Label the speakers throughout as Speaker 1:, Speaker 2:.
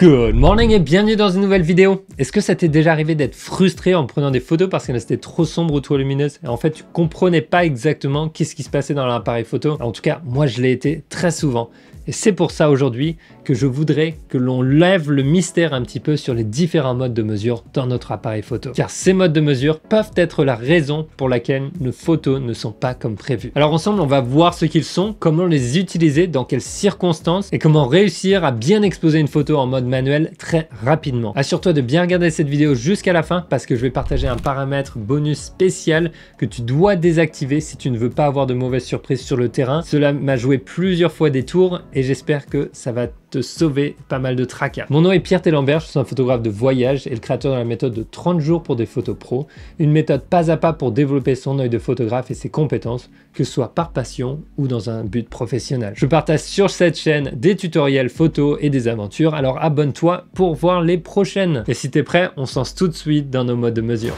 Speaker 1: Good morning et bienvenue dans une nouvelle vidéo. Est-ce que ça t'est déjà arrivé d'être frustré en prenant des photos parce que c'était trop sombre ou trop lumineuse et en fait tu comprenais pas exactement qu'est-ce qui se passait dans l'appareil photo? En tout cas, moi je l'ai été très souvent. Et c'est pour ça aujourd'hui que je voudrais que l'on lève le mystère un petit peu sur les différents modes de mesure dans notre appareil photo. Car ces modes de mesure peuvent être la raison pour laquelle nos photos ne sont pas comme prévu. Alors ensemble, on va voir ce qu'ils sont, comment les utiliser, dans quelles circonstances et comment réussir à bien exposer une photo en mode manuel très rapidement. Assure-toi de bien regarder cette vidéo jusqu'à la fin parce que je vais partager un paramètre bonus spécial que tu dois désactiver si tu ne veux pas avoir de mauvaises surprises sur le terrain. Cela m'a joué plusieurs fois des tours et j'espère que ça va te sauver pas mal de tracas. Mon nom est Pierre Tellenberg, je suis un photographe de voyage et le créateur de la méthode de 30 jours pour des photos pro, une méthode pas à pas pour développer son œil de photographe et ses compétences, que ce soit par passion ou dans un but professionnel. Je partage sur cette chaîne des tutoriels photos et des aventures, alors abonne-toi pour voir les prochaines. Et si t'es prêt, on se lance tout de suite dans nos modes de mesure.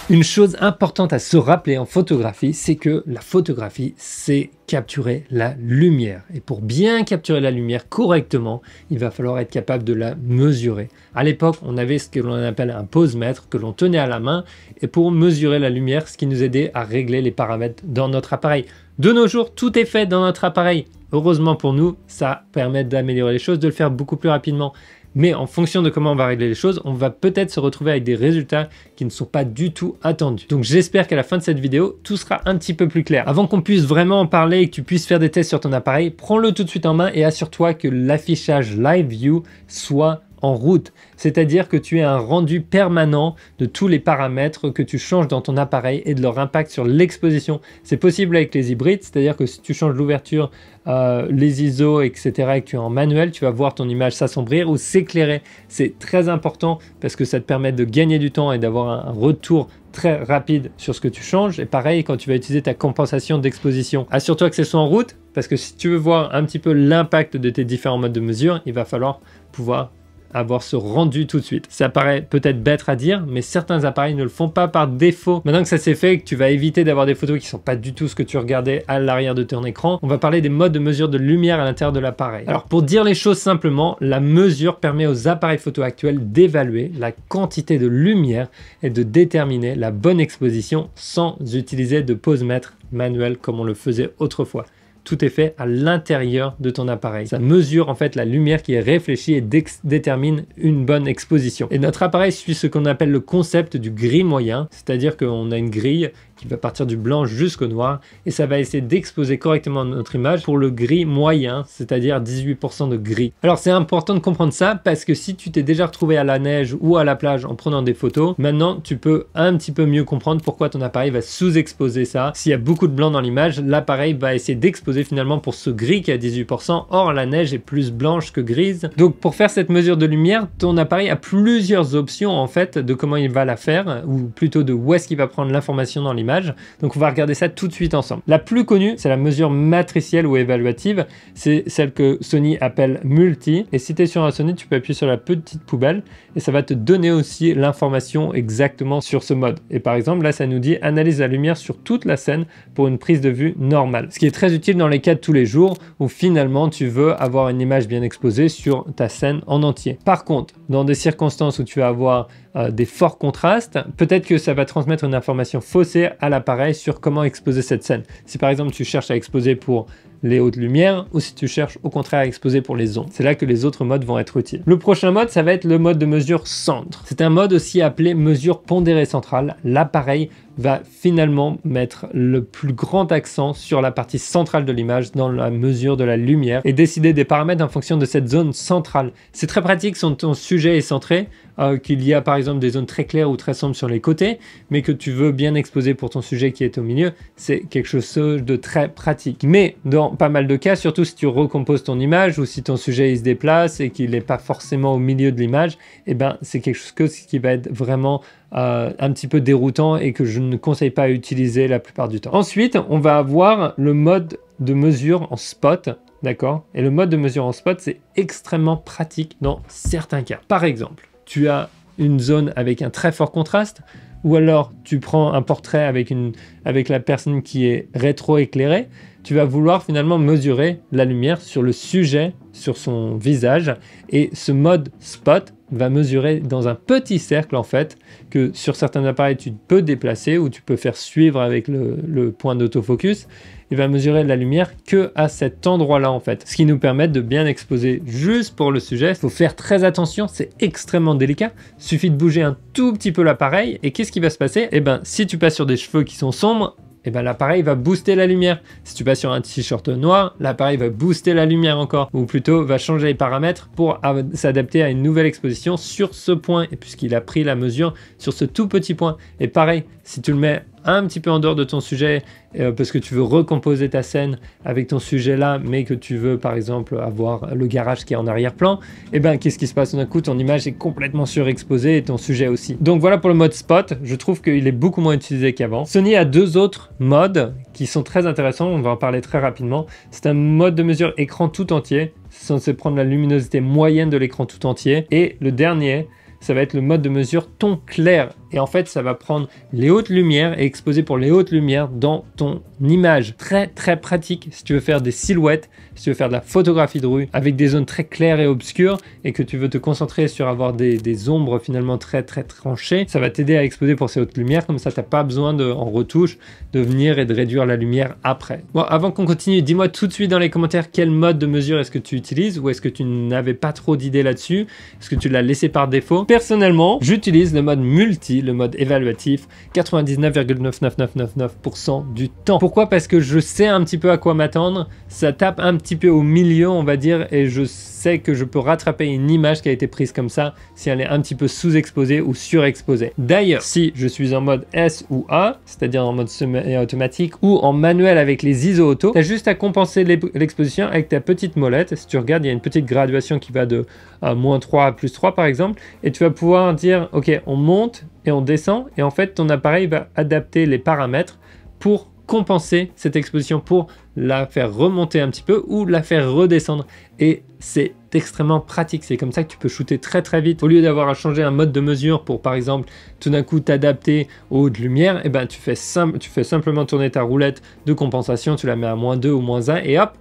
Speaker 1: Une chose importante à se rappeler en photographie, c'est que la photographie, c'est capturer la lumière. Et pour bien capturer la lumière correctement, il va falloir être capable de la mesurer. À l'époque, on avait ce que l'on appelle un posemètre que l'on tenait à la main et pour mesurer la lumière, ce qui nous aidait à régler les paramètres dans notre appareil. De nos jours, tout est fait dans notre appareil. Heureusement pour nous, ça permet d'améliorer les choses, de le faire beaucoup plus rapidement. Mais en fonction de comment on va régler les choses, on va peut-être se retrouver avec des résultats qui ne sont pas du tout attendus. Donc j'espère qu'à la fin de cette vidéo, tout sera un petit peu plus clair. Avant qu'on puisse vraiment en parler et que tu puisses faire des tests sur ton appareil, prends-le tout de suite en main et assure-toi que l'affichage Live View soit en route, c'est-à-dire que tu aies un rendu permanent de tous les paramètres que tu changes dans ton appareil et de leur impact sur l'exposition. C'est possible avec les hybrides, c'est-à-dire que si tu changes l'ouverture, les ISO, etc. et que tu es en manuel, tu vas voir ton image s'assombrir ou s'éclairer. C'est très important parce que ça te permet de gagner du temps et d'avoir un retour très rapide sur ce que tu changes. Et pareil, quand tu vas utiliser ta compensation d'exposition, assure-toi que ce soit en route parce que si tu veux voir un petit peu l'impact de tes différents modes de mesure, il va falloir pouvoir avoir ce rendu tout de suite. Ça paraît peut-être bête à dire, mais certains appareils ne le font pas par défaut. Maintenant que ça s'est fait, que tu vas éviter d'avoir des photos qui sont pas du tout ce que tu regardais à l'arrière de ton écran, on va parler des modes de mesure de lumière à l'intérieur de l'appareil. Alors pour dire les choses simplement, la mesure permet aux appareils photo actuels d'évaluer la quantité de lumière et de déterminer la bonne exposition sans utiliser de posemètre manuel comme on le faisait autrefois. Tout est fait à l'intérieur de ton appareil. Ça mesure en fait la lumière qui est réfléchie et détermine une bonne exposition. Et notre appareil suit ce qu'on appelle le concept du gris moyen, c'est-à-dire qu'on a une grille qui va partir du blanc jusqu'au noir et ça va essayer d'exposer correctement notre image pour le gris moyen, c'est-à-dire 18% de gris. Alors c'est important de comprendre ça parce que si tu t'es déjà retrouvé à la neige ou à la plage en prenant des photos, maintenant tu peux un petit peu mieux comprendre pourquoi ton appareil va sous-exposer ça. S'il y a beaucoup de blanc dans l'image, l'appareil va essayer d'exposer finalement pour ce gris qui est à 18%, or la neige est plus blanche que grise. Donc pour faire cette mesure de lumière, ton appareil a plusieurs options en fait de comment il va la faire, ou plutôt de où est-ce qu'il va prendre l'information dans l'image. Donc on va regarder ça tout de suite ensemble. La plus connue, c'est la mesure matricielle ou évaluative. C'est celle que Sony appelle multi. Et si tu es sur un Sony, tu peux appuyer sur la petite poubelle et ça va te donner aussi l'information exactement sur ce mode. Et par exemple, là, ça nous dit analyse la lumière sur toute la scène pour une prise de vue normale. Ce qui est très utile dans les cas de tous les jours où finalement tu veux avoir une image bien exposée sur ta scène en entier. Par contre, dans des circonstances où tu vas avoir des forts contrastes, peut-être que ça va transmettre une information faussée à l'appareil sur comment exposer cette scène. Si par exemple tu cherches à exposer pour les hautes lumières ou si tu cherches au contraire à exposer pour les ombres. C'est là que les autres modes vont être utiles. Le prochain mode, ça va être le mode de mesure centre. C'est un mode aussi appelé mesure pondérée centrale. L'appareil va finalement mettre le plus grand accent sur la partie centrale de l'image dans la mesure de la lumière et décider des paramètres en fonction de cette zone centrale. C'est très pratique si ton sujet est centré, qu'il y a par exemple des zones très claires ou très sombres sur les côtés, mais que tu veux bien exposer pour ton sujet qui est au milieu, c'est quelque chose de très pratique. Mais dans pas mal de cas, surtout si tu recomposes ton image ou si ton sujet il se déplace et qu'il n'est pas forcément au milieu de l'image, eh ben, c'est quelque chose qui va être vraiment un petit peu déroutant et que je ne conseille pas à utiliser la plupart du temps. Ensuite, on va avoir le mode de mesure en spot, d'accord? Et le mode de mesure en spot, c'est extrêmement pratique dans certains cas. Par exemple, tu as une zone avec un très fort contraste, ou alors tu prends un portrait avec la personne qui est rétro-éclairée, tu vas vouloir finalement mesurer la lumière sur le sujet, sur son visage, et ce mode spot va mesurer dans un petit cercle en fait, que sur certains appareils tu peux déplacer ou tu peux faire suivre avec le point d'autofocus. Il va mesurer la lumière que à cet endroit-là en fait, ce qui nous permet de bien exposer juste pour le sujet. Il faut faire très attention, c'est extrêmement délicat. Il suffit de bouger un tout petit peu l'appareil et qu'est-ce qui va se passer? Eh ben, si tu passes sur des cheveux qui sont sombres, et ben l'appareil va booster la lumière. Si tu passes sur un t-shirt noir, l'appareil va booster la lumière encore, ou plutôt va changer les paramètres pour s'adapter à une nouvelle exposition sur ce point, et puisqu'il a pris la mesure sur ce tout petit point. Et pareil, si tu le mets un petit peu en dehors de ton sujet, parce que tu veux recomposer ta scène avec ton sujet là, mais que tu veux par exemple avoir le garage qui est en arrière-plan, et ben qu'est-ce qui se passe d'un coup? Ton image est complètement surexposée et ton sujet aussi. Donc voilà pour le mode spot, je trouve qu'il est beaucoup moins utilisé qu'avant. Sony a deux autres modes qui sont très intéressants, on va en parler très rapidement. C'est un mode de mesure écran tout entier, c'est censé prendre la luminosité moyenne de l'écran tout entier, et le dernier, ça va être le mode de mesure ton clair. Et en fait, ça va prendre les hautes lumières et exposer pour les hautes lumières dans ton image. Très très pratique si tu veux faire des silhouettes, si tu veux faire de la photographie de rue avec des zones très claires et obscures et que tu veux te concentrer sur avoir des ombres finalement très très tranchées. Ça va t'aider à exposer pour ces hautes lumières. Comme ça, tu n'as pas besoin en retouche de venir et de réduire la lumière après. Bon, avant qu'on continue, dis-moi tout de suite dans les commentaires quel mode de mesure est-ce que tu utilises ou est-ce que tu n'avais pas trop d'idées là-dessus? Est-ce que tu l'as laissé par défaut? Personnellement, j'utilise le mode multi, le mode évaluatif, 99,99999% du temps. Pourquoi? Parce que je sais un petit peu à quoi m'attendre, ça tape un petit peu au milieu on va dire, et je sais que je peux rattraper une image qui a été prise comme ça si elle est un petit peu sous-exposée ou surexposée. D'ailleurs, si je suis en mode S ou A, c'est-à-dire en mode semi-automatique ou en manuel avec les ISO auto, tu as juste à compenser l'exposition avec ta petite molette. Si tu regardes, il y a une petite graduation qui va de -3 à +3 par exemple, et tu vas pouvoir dire ok, on monte et on descend, et en fait ton appareil va adapter les paramètres pour compenser cette exposition, pour la faire remonter un petit peu ou la faire redescendre, et c'est extrêmement pratique. C'est comme ça que tu peux shooter très très vite. Au lieu d'avoir à changer un mode de mesure pour par exemple tout d'un coup t'adapter aux hautes lumières, et ben tu fais simplement tourner ta roulette de compensation, tu la mets à -2 ou -1 et hop,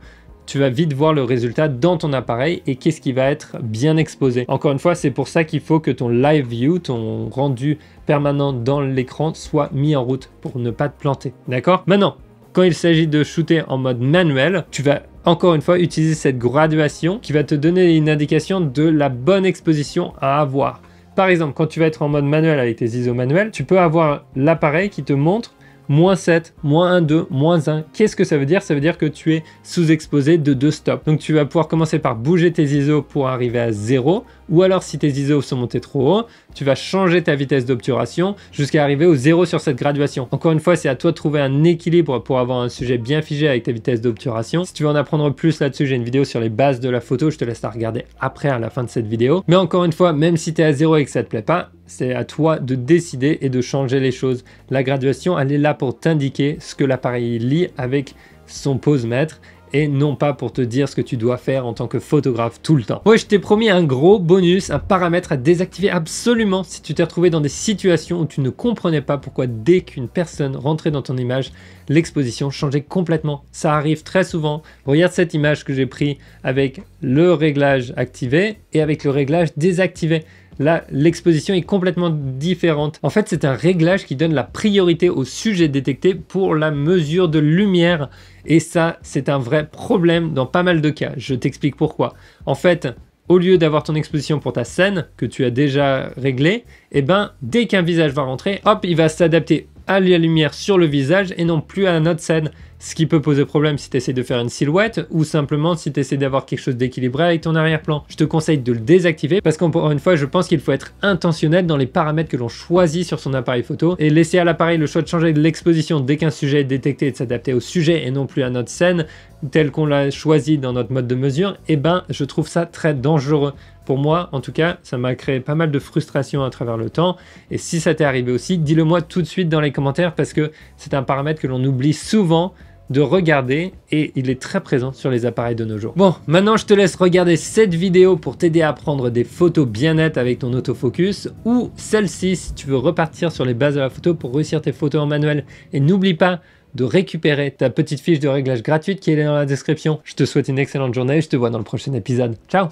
Speaker 1: tu vas vite voir le résultat dans ton appareil et qu'est-ce qui va être bien exposé. Encore une fois, c'est pour ça qu'il faut que ton live view, ton rendu permanent dans l'écran soit mis en route pour ne pas te planter. D'accord? Maintenant, quand il s'agit de shooter en mode manuel, tu vas encore une fois utiliser cette graduation qui va te donner une indication de la bonne exposition à avoir. Par exemple, quand tu vas être en mode manuel avec tes ISO manuels, tu peux avoir l'appareil qui te montre -7, -1,2, -1. Qu'est-ce que ça veut dire? Ça veut dire que tu es sous-exposé de 2 stops. Donc tu vas pouvoir commencer par bouger tes ISO pour arriver à 0, ou alors si tes ISO sont montés trop haut, tu vas changer ta vitesse d'obturation jusqu'à arriver au 0 sur cette graduation. Encore une fois, c'est à toi de trouver un équilibre pour avoir un sujet bien figé avec ta vitesse d'obturation. Si tu veux en apprendre plus là-dessus, j'ai une vidéo sur les bases de la photo, je te laisse la regarder après à la fin de cette vidéo. Mais encore une fois, même si tu es à 0 et que ça te plaît pas, c'est à toi de décider et de changer les choses. La graduation, elle est là pour t'indiquer ce que l'appareil lit avec son posemètre et non pas pour te dire ce que tu dois faire en tant que photographe tout le temps. Ouais, je t'ai promis un gros bonus, un paramètre à désactiver absolument si tu t'es retrouvé dans des situations où tu ne comprenais pas pourquoi dès qu'une personne rentrait dans ton image, l'exposition changeait complètement. Ça arrive très souvent. Regarde cette image que j'ai prise avec le réglage activé et avec le réglage désactivé. Là, l'exposition est complètement différente. En fait, c'est un réglage qui donne la priorité au sujet détecté pour la mesure de lumière. Et ça, c'est un vrai problème dans pas mal de cas. Je t'explique pourquoi. En fait, au lieu d'avoir ton exposition pour ta scène que tu as déjà réglée, eh ben, dès qu'un visage va rentrer, hop, il va s'adapter à la lumière sur le visage et non plus à notre scène. Ce qui peut poser problème si tu essaies de faire une silhouette ou simplement si tu essaies d'avoir quelque chose d'équilibré avec ton arrière-plan. Je te conseille de le désactiver parce qu'encore une fois, je pense qu'il faut être intentionnel dans les paramètres que l'on choisit sur son appareil photo et laisser à l'appareil le choix de changer de l'exposition dès qu'un sujet est détecté et de s'adapter au sujet et non plus à notre scène tel qu'on l'a choisi dans notre mode de mesure. Et ben, je trouve ça très dangereux. Pour moi, en tout cas, ça m'a créé pas mal de frustration à travers le temps. Et si ça t'est arrivé aussi, dis-le moi tout de suite dans les commentaires parce que c'est un paramètre que l'on oublie souvent de regarder et il est très présent sur les appareils de nos jours. Bon, maintenant je te laisse regarder cette vidéo pour t'aider à prendre des photos bien nettes avec ton autofocus ou celle-ci si tu veux repartir sur les bases de la photo pour réussir tes photos en manuel. Et n'oublie pas de récupérer ta petite fiche de réglage gratuite qui est dans la description. Je te souhaite une excellente journée et je te vois dans le prochain épisode. Ciao!